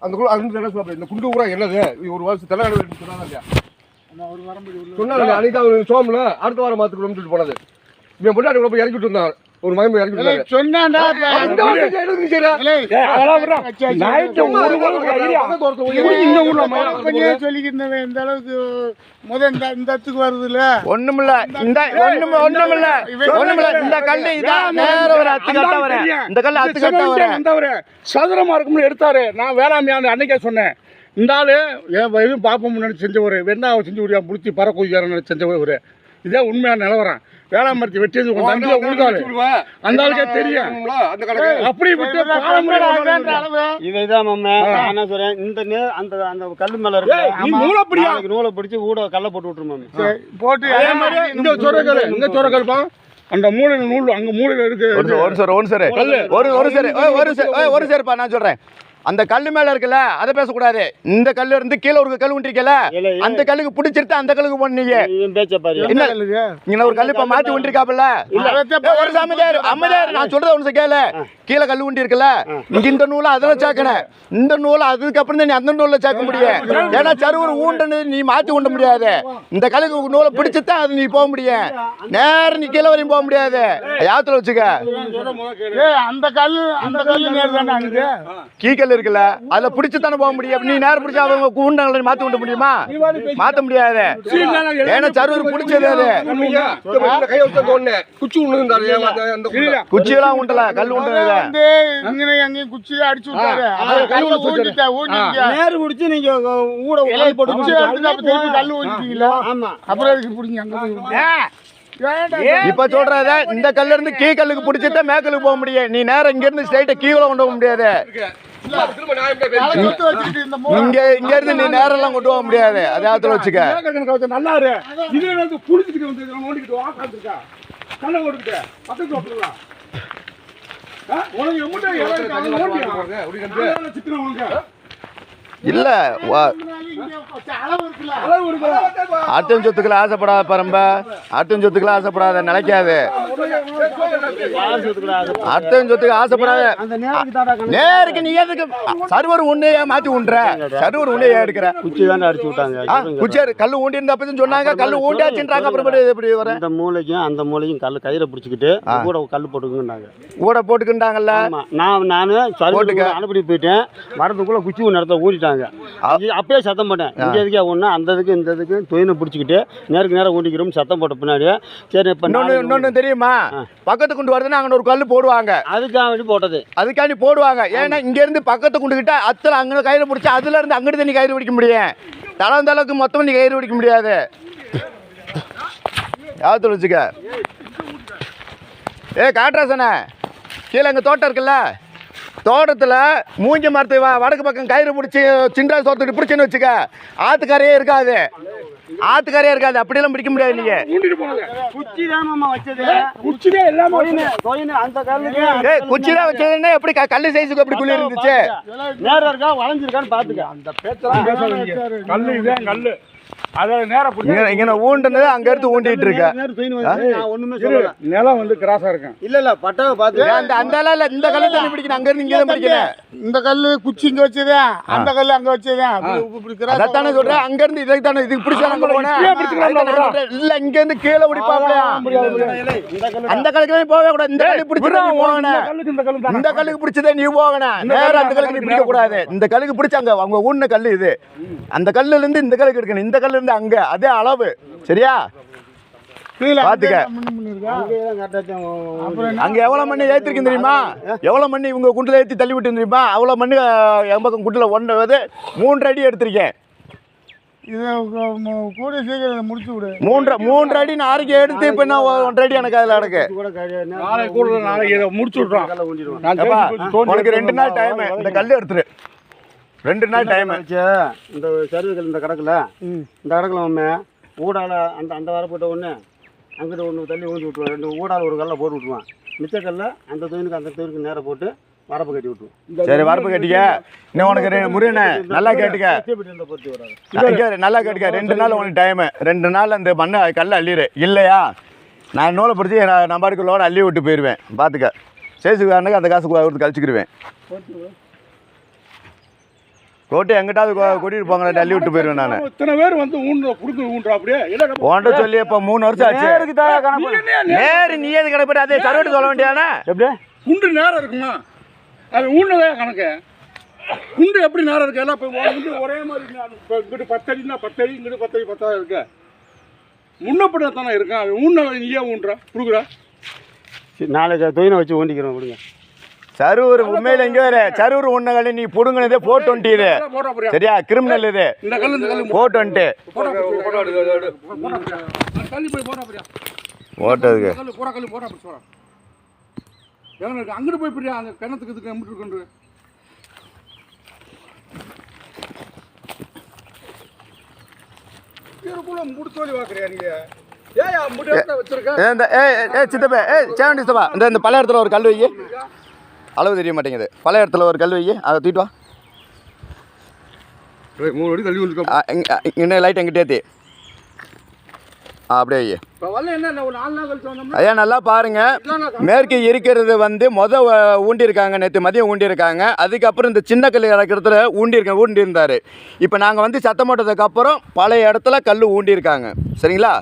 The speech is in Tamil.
இந்த குண்டு ஊரா என்னது ஒரு வருஷம் தலைவலி சொன்னாங்க இல்லையா சொன்னாங்க அன்னைக்கு அவர் சோம்ல அடுத்த வாரம் மாத்துக்கணும்னு சொல்லிட்டு போனது இவன் முன்னாடி போய் இறக்கிட்டு இருந்தான் ஒரு மகன் இறக்கிட்டு சொல்லிக்கிட்டு இந்த அளவுக்கு இந்த இடத்துக்கு வருதுல்ல ஒண்ணுமில்ல இந்த கல்லு இதான் நேரம் ஒரு அத்து கட்ட வரேன் இந்த கல்லு அத்து கட்ட வரேன் சதுரமா இருக்கும்னு எடுத்தாரு நான் வேளாண்மையான அன்னைக்கே சொன்னேன் இந்த ஆளு எதுவும் பாப்போம் நினைச்சு செஞ்சவர் வெண்ணா செஞ்சு விடியா முடிச்சு பறக்குதிக்காரன் செஞ்சவர் இதே உண்மையான நிலவரம் வேளாண் மரத்தை வெட்டியது உழுதாரு அந்த ஆளுக்கே தெரியும் அப்படி விட்டு இதான் என்ன சொல்றேன் இந்த அந்த அந்த கல்லு மேல இருக்கு நூலை பிடிச்சி ஊட கல்ல போட்டு விட்டுருமாம் போட்டு அதே மாதிரி இந்த சொரக்கல் இந்த சொரக்கல்பா அந்த மூலையில நூல் அங்க மூலையில இருக்கு ஒரு சரிப்பா நான் சொல்றேன் அந்த கல்லு மேல இருக்குல்ல அதை பேசக்கூடாது இந்த கல்லு இருந்து கீழே ஒரு கல் உண்டிருக்கல அந்த கல்லுக்கு பிடிச்சிருத்து அந்த கல்லுக்கு போனீங்க என்ன ஒரு கல்லு இப்ப மாத்தி உண்டிருக்காப்ல ஒரு அமைதியாரு நான் சொல்றது ஒன்று கேளு கீழே கல்லு உண்டி இருக்குல்ல இங்க இந்த நூலை அதில் சேர்க்கணும் இந்த நூலை அதுக்கப்புறம் தான் நீ அந்த நூலில் சேர்க்க முடியும் ஏன்னா சருவூர் ஊண்டுன்னு நீ மாத்தி உண்ட முடியாது இந்த கல்லுக்கு நூலை பிடிச்சித்தான் அது நீ போக முடியும் நேரம் நீ கீழே வரையும் போக முடியாது யாத்துல வச்சுக்க அந்த கல்லு கீக்கல் இருக்குல்ல அதுல பிடிச்சு தானே போக முடியும் நீ நேரம் பிடிச்சா அவங்க கூண்டாங்களை மாத்தி விட முடியுமா மாத்த முடியாது ஏன்னா சருவூர் பிடிச்சது அது குச்சி எல்லாம் உண்டல கல் உண்டல குச்சி அடிச்சு நேரு பிடிச்சு நீங்க ஊட போட்டு கல் ஊட்டிட்டீங்களா அப்புறம் அதுக்கு பிடிங்க இப்ப சொல்றத இந்த கல்ல இருந்து கீ கல்லுக்கு பிடிச்சிட்டு மேக்கலுக்கு போக முடியும் நீ நேரம் இங்க இருந்து ஸ்ட்ரைட்டா கீழே கொண்டு போக முடியாது இங்க இருந்து நீ நேரம் எல்லாம் கொண்டு போக முடியாது அதாவது வச்சுக்க நல்லா புடிச்சிட்டு வந்து நோண்டிக்கிட்டு வாக்காந்துருக்கா கண்ணை ஓடிக்கிட்டு பக்கத்து ஓட்டுலாம் இல்ல அடுத்த சொத்துக்களை ஆசைப்படாத பரம்ப அடுத்த சொத்துக்களை ஆசைப்படாத நினைக்காது அடுத்த சொத்துக்கு ஆசைப்படாத நேருக்கு நீ எதுக்கு சர்வர் உன்னையே மாத்தி உண்ற சர்வர் உன்னையே எடுக்கிற குச்சி தான் அடிச்சு விட்டாங்க குச்சி கல்லு ஊண்டி இருந்தப்ப சொன்னாங்க கல்லு ஊண்டியாச்சுன்றாங்க அப்புறம் எப்படி வர இந்த மூளைக்கும் அந்த மூளைக்கும் கல்லு கயிறை பிடிச்சிக்கிட்டு கூட கல்லு போட்டுக்குன்னாங்க கூட போட்டுக்கிட்டாங்கல்ல நானு அனுப்பி போயிட்டேன் வரதுக்குள்ள குச்சி ஒன்று இடத்துல ஊட்டிட்டாங்க அப்பயே சத்தம் போட்டேன் இங்க எதுக்கே ஒண்ணு அந்த இதுக்கு இந்த இதுக்கு தொயினை பிடிச்சிக்கிட்டு நேருக்கு நேரம் ஊட்டிக்கிறோம் சத்தம் போட்ட பின்னாடி சரி இப்ப இன்னொன்னு தெரியுமா பக்கத்து குண்டு வருதுன்னா அங்க ஒரு கல்லு போடுவாங்க அதுக்காக வேண்டி போட்டது அதுக்காண்டி போடுவாங்க ஏன்னா இங்க இருந்து பக்கத்து குண்டு கிட்ட அத்தனை அங்க கயிறு பிடிச்சி அதுல இருந்து அங்கிட்டு தண்ணி கயிறு பிடிக்க முடியும் தளர்ந்த அளவுக்கு மொத்தம் நீ கயிறு பிடிக்க முடியாது யாவத்துல வச்சுக்க காட்ராசனே கீழே எங்க தோட்டம் இருக்குல்ல தோட்டத்தில் மூஞ்சி மரத்து வடக்கு பக்கம் கயிறு பிடிச்சி சிண்டா சோத்துட்டு பிடிச்சின்னு வச்சுக்க ஆத்துக்கரையே இருக்காது அப்படியெல்லாம் பிடிக்க முடியாது நீங்க குச்சிதான் வச்சதுன்னா எப்படி கல்லு சைஸுக்கு எப்படி குள்ளி இருந்துச்சு நேரம் இருக்கா வளைஞ்சிருக்கான்னு பாத்துக்க அந்த பேச்செல்லாம் கல்லு இதான் கல்லு ஊண்டுனது அங்க எடுத்து ஊண்டிட்டு இருக்க நிலம் வந்து கிராஸா இருக்கும் இல்ல பட்டாவை பார்த்து அந்த இந்த கல்லு தண்ணி பிடிக்கணும் அங்க இருந்து இங்க பிடிக்கணும் இந்த கல்லு குச்சி இங்க வச்சதே அந்த கல்லு அங்க வச்சதே அதானே சொல்றேன் அங்க இருந்து இதுக்கு தானே இதுக்கு பிடிச்சா அங்க போனேன் இல்ல இங்க இருந்து கீழே பிடிப்பாங்க அந்த கல்லுக்கு போக கூடாது இந்த கல்லு பிடிச்சா போகணும் இந்த கல்லுக்கு பிடிச்சதே நீ போகணும் நேரம் அந்த கல்லுக்கு நீ பிடிக்க கூடாது இந்த கல்லுக்கு பிடிச்சாங்க அவங்க ஊன்ன கல்லு இது அந்த கல்லுல இருந்து இந்த கல்லுக்கு எடுக்கணும் இந்த கல்லு இருந்து அங்க அதே அளவு சரியா பாத்துக்க அங்க எவ்வளவு மண்ணி ஏத்திருக்கு தெரியுமா எவ்வளவு மண்ணி இவங்க குண்டுல ஏத்தி தள்ளி விட்டு தெரியுமா அவ்வளவு மண்ணு என் பக்கம் குண்டுல 3 அடி எடுத்திருக்கேன் இது கூட சீக்கிரம் முடிச்சு விடு 3 அடி நான் ஆறுக்கு எடுத்து இப்ப என்ன 1 அடி எனக்கு அதுல அடக்கு நாளைக்கு இதை முடிச்சு விட்றோம் உனக்கு 2 நாள் டைம் இந்த கல்லு எடுத்துரு 2 நாள் டைம் இந்த சருவுகள் இந்த கடக்குல இந்த கடக்குல ஊடால அந்த வர போட்ட ஒன்று அங்கிட்ட ஒன்று தள்ளி ஊற்றி விட்டுருவான் 2 ஊடால ஒரு கல்லை போட்டு விட்டுருவான் மிச்ச கல்லை அந்த தொழிலுக்கு நேரம் போட்டு வரப்பு கட்டி விட்டுருவோம் சரி வரப்பு கட்டிக்க இன்னும் உனக்கு முருகனே நல்லா கேட்டுக்க நல்லா கேட்டுக்க 2 நாள் உனக்கு டைமு 2 நாள் அந்த மண்ணை கல்லை அள்ளிடு இல்லையா நான் நூலை பிடிச்சி நான் பாட்டுக்கு லோட அள்ளி விட்டு போயிடுவேன் பார்த்துக்க சேசுக்காரனுக்கு அந்த காசு கொடுத்து கழிச்சுக்கிடுவேன் போட்டு எங்கிட்டாவது கூட்டிட்டு போங்க தள்ளி விட்டு போயிருவேன் நான். இத்தனை பேர் வந்து ஊன்றா அப்படியே உன்கிட்ட சொல்லி இப்போ 3 வருஷம் ஆச்சு. நேரு நீ எது கணக்கு அதே சர்வெட்டு சொல்ல வேண்டியதானே? எப்படி குண்டு நேரம் இருக்குமா? அது ஊன்னதே கணக்கு. குண்டு எப்படி நேரம் இருக்கு? எல்லாம் இப்போ ஒரே மாதிரி இங்கிட்டு 10 அடினா 10 அடி, இங்கிட்டு 10 அடி 10 இருக்கு. முன்னப்பட தானே இருக்கான். அவன் ஊன்ன நீயே ஊன்றா கொடுக்குறா. நாளைக்கு தொயினை வச்சு ஊண்டிக்கிறோம் விடுங்க. சரூர் உண்மையில எங்க வேற சரூர் ஒண்ணு நீ புடுங்கினதே 420 இது. சரியா? கிரிமினல் இது. இந்த கல்லு இந்த கல்லு 420 கல்லு போய் போறா அப்படியே. ஓட்டதுக்கு கல்லு போறா கல்லு போறா அப்படி சொல்றா. எங்க அங்கிட்டு போய் பிரியா அந்த கிணத்துக்கு இதுக்கு எம்பிட்டு இருக்குன்னு. இதுக்குள்ள முடிச்சோலி வாக்குறியா நீங்க? ஏயா முடியல வச்சிருக்க? இந்த சித்தப்பா சேவண்டி சித்தப்பா இந்த பழைய இடத்துல ஒரு கல் வை. அளவு தெரிய மாட்டேங்குது. பழைய இடத்துல ஒரு கல் வை, அதை தூக்கிட்டு வா. 3 அடி தள்ளி வந்துருக்கோம். இன்னும் லைட் எங்கிட்ட ஏற்றி அப்படியே வை. இப்போ வரல என்ன ஒரு 4 நாள் கழிச்சு வந்தோம்னா ஐயா நல்லா பாருங்க. மேற்கு இருக்கிறது வந்து ஊண்டியிருக்காங்க, நேற்று மதியம் ஊண்டியிருக்காங்க. அதுக்கப்புறம் இந்த சின்ன கல் கிடக்கிறதுல ஊண்டியிருந்தார். இப்போ நாங்கள் வந்து சத்தம் போட்டதுக்கப்புறம் பழைய இடத்துல கல் ஊண்டியிருக்காங்க. சரிங்களா?